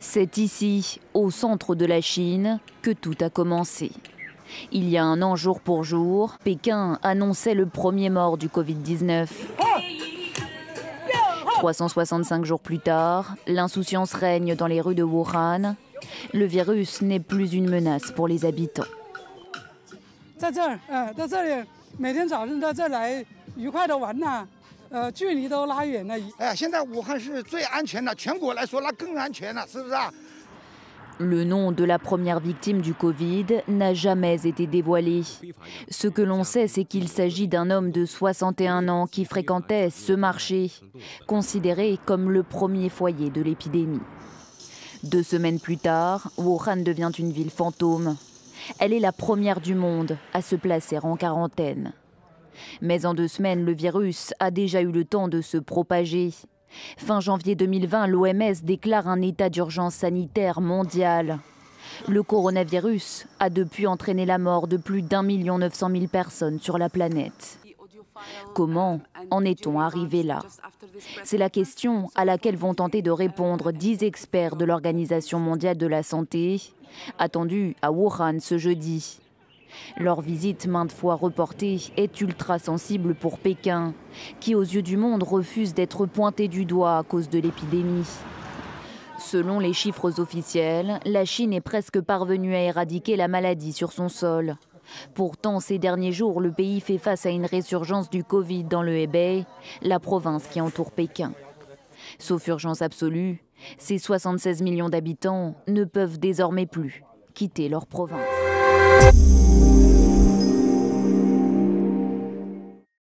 C'est ici, au centre de la Chine, que tout a commencé. Il y a un an, jour pour jour, Pékin annonçait le premier mort du Covid-19. 365 jours plus tard, l'insouciance règne dans les rues de Wuhan. Le virus n'est plus une menace pour les habitants. Le nom de la première victime du Covid n'a jamais été dévoilé. Ce que l'on sait, c'est qu'il s'agit d'un homme de 61 ans qui fréquentait ce marché, considéré comme le premier foyer de l'épidémie. 2 semaines plus tard, Wuhan devient une ville fantôme. Elle est la première du monde à se placer en quarantaine. Mais en 2 semaines, le virus a déjà eu le temps de se propager. Fin janvier 2020, l'OMS déclare un état d'urgence sanitaire mondial. Le coronavirus a depuis entraîné la mort de plus d'1 900 000 personnes sur la planète. Comment en est-on arrivé là? C'est la question à laquelle vont tenter de répondre 10 experts de l'Organisation mondiale de la santé, attendus à Wuhan ce jeudi. Leur visite maintes fois reportée est ultra sensible pour Pékin, qui aux yeux du monde refuse d'être pointé du doigt à cause de l'épidémie. Selon les chiffres officiels, la Chine est presque parvenue à éradiquer la maladie sur son sol. Pourtant, ces derniers jours, le pays fait face à une résurgence du Covid dans le Hebei, la province qui entoure Pékin. Sauf urgence absolue, ces 76 millions d'habitants ne peuvent désormais plus quitter leur province.